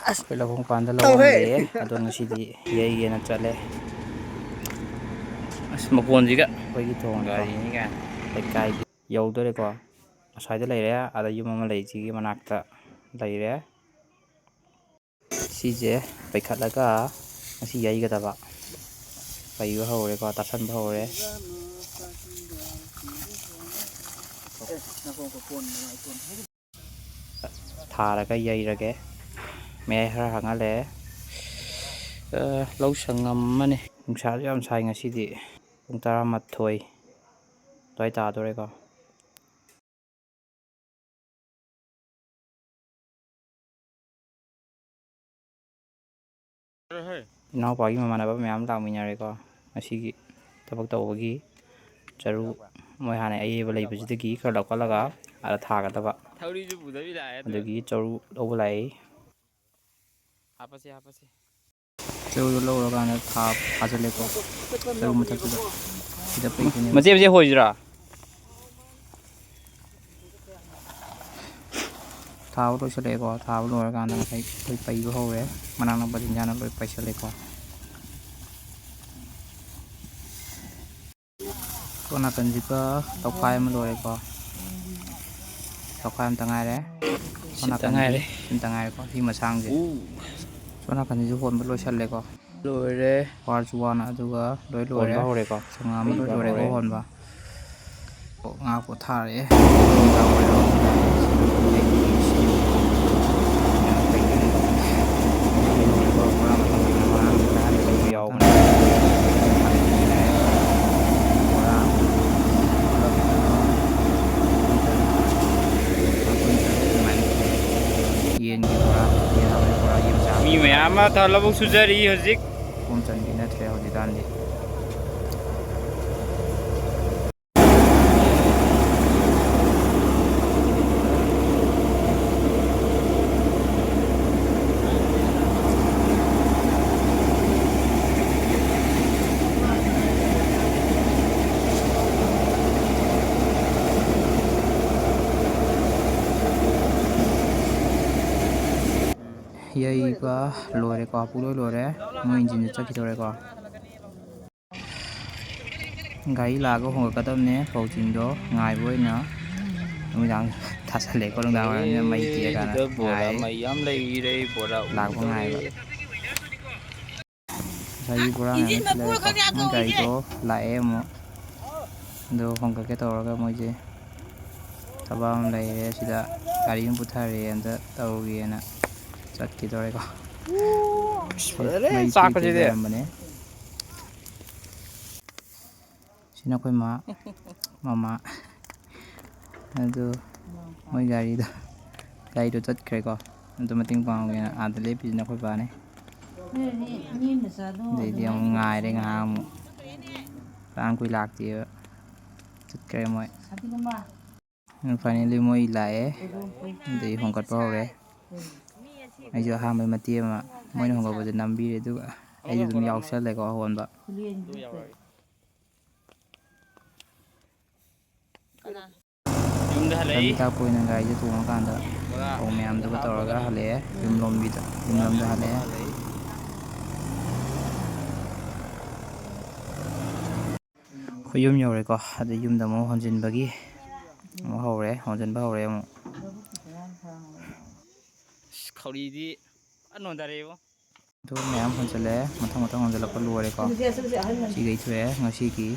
ꯑꯩꯈꯣꯏ ꯂꯧꯕꯨꯛ ꯃꯄꯥꯟꯗ ꯂꯧ ꯑꯃ ꯂꯩꯌꯦ ꯑꯗꯣ ꯉꯁꯤꯗꯤ ꯌꯩꯒꯦꯅ ꯆꯠꯂꯦ ꯑꯁ ꯃꯄꯣꯟꯁꯤꯒ ꯑꯩꯈꯣꯏꯒꯤ ꯊꯣꯡꯅꯤꯀꯣ ꯂꯩꯀꯥꯏꯒꯤ ꯌꯧꯗꯣꯔꯦꯀꯣ ꯑꯁ꯭ꯋꯥꯏꯗ ꯂꯩꯔꯦ ꯑꯗ ꯌꯨꯝ ꯑꯃ ꯂꯩꯁꯤꯒꯤ ꯃꯅꯥꯛꯇ ꯂꯩꯔꯦ ꯁꯤꯁꯦ ꯄꯩꯈꯠꯂꯒ ꯉꯁꯤ ꯌꯩꯒꯗꯕ ꯄꯩꯕ ꯍꯧꯔꯦꯀꯣ ꯇꯥꯁꯟꯕ ꯍꯧꯔꯦ ꯊꯥꯔꯒ ꯌꯩꯔꯒꯦ ꯃꯌꯥꯏ ꯈꯔ ꯍꯥꯡꯍꯜꯂꯦ ꯂꯧ ꯁꯪꯉꯝ ꯑꯃꯅꯦ ꯅꯨꯡꯁꯥꯁꯨ ꯌꯥꯝ ꯁꯥꯏ ꯉꯁꯤꯗꯤ ꯄꯨꯡ 12 ꯑꯗꯨꯋꯥꯏ ꯇꯥꯗꯣꯔꯦꯀꯣ ꯏꯅꯥꯎꯄꯥꯒꯤ ꯃꯃꯥꯟꯅꯕ ꯃꯌꯥꯝ ꯂꯥꯛꯃꯤꯟꯅꯔꯦꯀꯣ ꯉꯁꯤꯒꯤ ꯊꯕꯛ ꯇꯧꯕꯒꯤ ꯆꯔꯨ ꯃꯣꯏ ꯍꯥꯟꯅ ꯑꯌꯩꯕ ꯂꯩꯕꯁꯤꯗꯒꯤ ꯈꯔ ꯂꯧꯈꯠꯂꯒ ꯑꯥꯗ ꯊꯥꯒꯗꯕ ꯑꯗꯨꯒꯤ ꯆꯔꯨ ꯂꯧꯕ ꯂꯥꯛꯏ ꯆꯔꯨꯗꯣ ꯂꯧꯔꯀꯥꯟꯗ ꯊꯥꯖꯤꯜꯂꯦꯀꯣ ꯆꯔꯨ ꯃꯊꯛꯇꯨꯗ ꯁꯤꯗ ꯄꯩꯗꯣꯏꯅꯦꯕ ꯃꯆꯦ ꯍꯣꯏꯁꯤꯔꯥ ꯊꯥꯕ ꯂꯣꯏꯁꯤꯜꯂꯛꯑꯦꯀꯣ ꯊꯥꯕ ꯂꯣꯏꯔꯀꯥꯟꯗ ꯉꯁꯥꯏ ꯑꯩꯈꯣꯏ ꯄꯩꯕ ꯍꯧꯔꯦ ꯃꯅꯥꯛ ꯅꯛꯄ ꯆꯤꯟꯖꯥꯛꯅ ꯂꯣꯏ ꯄꯩꯁꯜꯂꯦꯀꯣ ꯁꯣꯝ ꯅꯥꯀꯟꯁꯤꯒ ꯇꯧꯈꯥꯏ ꯑꯃ ꯂꯣꯏꯔꯦꯀꯣ ꯇꯧꯈꯥꯏ ꯑꯃꯇ ꯉꯥꯏꯔꯦ ꯁꯣꯝ ꯅꯥꯀꯟꯗꯤ ꯁꯤꯃꯇ ꯉꯥꯏꯔꯦꯀꯣ ꯁꯤ ꯃꯁꯥꯡꯁꯦ ꯁꯣꯝ ꯅꯥꯀꯟꯁꯤꯁꯨ ꯍꯣꯟꯕ ꯂꯣꯏꯁꯜꯂꯦꯀꯣ ꯂꯣꯏꯔꯦ ꯋꯥꯔꯁꯨ ꯋꯥꯅ ꯑꯗꯨꯒ ꯂꯣꯏ ꯂꯣꯏꯔꯦ ꯁꯪꯉꯝ ꯑꯃ ꯂꯣꯏ ꯂꯣꯏꯔꯦꯀꯣ ꯍꯣꯟꯕ ꯉꯥꯛ ꯄꯣꯊꯥꯔꯛꯑꯦ ꯃꯤ ꯃꯌꯥꯝ ꯑꯃ ꯂꯧꯕꯨꯛ ꯁꯨꯖꯔꯤ ꯍꯧꯖꯤꯛ ꯈꯣꯝ ꯆꯟꯕꯤ ꯅꯠꯇ꯭ꯔꯦ ꯍꯧꯖꯤꯛꯀꯥꯟꯗꯤ ꯌꯩꯕ ꯂꯣꯏꯔꯦꯀꯣ ꯄꯨꯡꯂꯣꯏ ꯂꯣꯏꯔꯦ ꯃꯣꯏ ꯏꯟꯖꯤꯟꯁꯨ ꯆꯠꯈꯤꯗꯣꯔꯦꯀꯣ ꯒꯥꯔꯤ ꯂꯥꯛꯑꯒ ꯍꯣꯡꯉꯛꯀꯗꯕꯅꯦ ꯐꯧꯁꯤꯡꯗꯣ ꯉꯥꯏꯕ ꯑꯣꯏꯅ ꯅꯨꯃꯤꯗꯥꯡ ꯊꯥꯁꯜꯂꯦꯀꯣ ꯅꯨꯡꯗꯥꯡ ꯋꯥꯏꯔꯝꯁꯤꯅ ꯃꯩ ꯇꯤꯛꯑꯀꯥꯟꯗ ꯉꯥꯏꯔꯦ ꯂꯥꯛꯄ ꯉꯥꯏꯕ ꯉꯁꯥꯏꯒꯤ ꯕꯣꯔꯥ ꯃꯌꯥꯝ ꯊꯤꯜꯂꯛꯑꯦꯀꯣ ꯃꯣꯏ ꯒꯥꯔꯤꯗꯣ ꯂꯥꯛꯑꯦ ꯑꯃꯨꯛ ꯑꯗꯣ ꯍꯣꯡꯒꯠꯀꯦ ꯇꯧꯔꯒ ꯃꯣꯏꯁꯦ ꯊꯕꯛ ꯑꯃ ꯂꯩꯔꯦ ꯁꯤꯗ ꯒꯥꯔꯤ ꯑꯃ ꯄꯨꯊꯔꯦ ꯑꯝꯇ ꯇꯧꯔꯨꯒꯦꯅ ꯆꯠꯈꯤꯗꯣꯔꯦꯀꯣ ꯃꯩ ꯇꯦꯛ ꯂꯩꯔꯝꯕꯅꯦ ꯁꯤꯅ ꯑꯩꯈꯣꯏ ꯃꯃꯥ ꯑꯗꯨ ꯃꯣꯏ ꯒꯥꯔꯤꯗꯣ ꯆꯠꯈ꯭ꯔꯦꯀꯣ ꯑꯗꯨ ꯃꯇꯦꯡ ꯄꯥꯡꯉꯨꯒꯦꯅ ꯑꯥꯗ ꯂꯦꯞꯄꯤꯁꯤꯅ ꯑꯩꯈꯣꯏ ꯕꯥꯅꯦ ꯑꯗꯩꯗꯤ ꯑꯃꯨꯛ ꯉꯥꯏꯔꯦ ꯉꯥꯏꯍꯥꯛ ꯑꯃꯨꯛ ꯀꯅꯥꯝ ꯀꯨꯏ ꯂꯥꯛꯇꯦꯕ ꯆꯠꯈ꯭ꯔꯦ ꯃꯣꯏ ꯐꯥꯏꯅꯦꯜꯂꯤ ꯃꯣꯏ ꯂꯥꯛꯑꯦ ꯑꯗꯩ ꯍꯣꯡꯒꯠꯄ ꯍꯧꯔꯦ ꯑꯩꯁꯨ ꯑꯍꯥꯟꯕꯩ ꯃꯇꯦꯛ ꯑꯃ ꯃꯣꯏꯅ ꯍꯣꯡꯒꯠꯄꯁꯦ ꯅꯝꯕꯤꯔꯦ ꯑꯗꯨꯒ ꯑꯩꯁꯨ ꯑꯗꯨꯝ ꯌꯥꯎꯁꯜꯂꯦꯀꯣ ꯍꯣꯟꯕ ꯂꯝꯕꯤ ꯇꯥꯛꯄ ꯑꯣꯏꯅ ꯒꯥꯔꯤꯁꯦ ꯇꯣꯡꯉꯀꯥꯟꯗ ꯐꯧ ꯃꯌꯥꯝꯗꯨꯒ ꯇꯧꯔꯒ ꯍꯜꯂꯛꯑꯦ ꯌꯨꯝꯂꯣꯝꯗ ꯍꯜꯂꯛꯑꯦ ꯑꯩꯈꯣꯏ ꯌꯨꯝ ꯌꯧꯔꯦꯀꯣ ꯑꯗꯩ ꯌꯨꯝꯗ ꯑꯃꯨꯛ ꯍꯣꯟꯖꯤꯟꯕ ꯍꯧꯔꯦ ꯑꯃꯨꯛ ꯈꯧꯔꯤꯗꯤ ꯅꯣꯟꯊꯔꯦꯕꯣ ꯑꯗꯨ ꯃꯌꯥꯝ ꯍꯣꯟꯖꯜꯂꯛꯑꯦ ꯃꯊꯪ ꯍꯣꯟꯖꯜꯂꯛꯄ ꯂꯣꯏꯔꯦꯀꯣ ꯁꯤꯒꯩ ꯊꯣꯛꯑꯦ ꯉꯁꯤꯒꯤ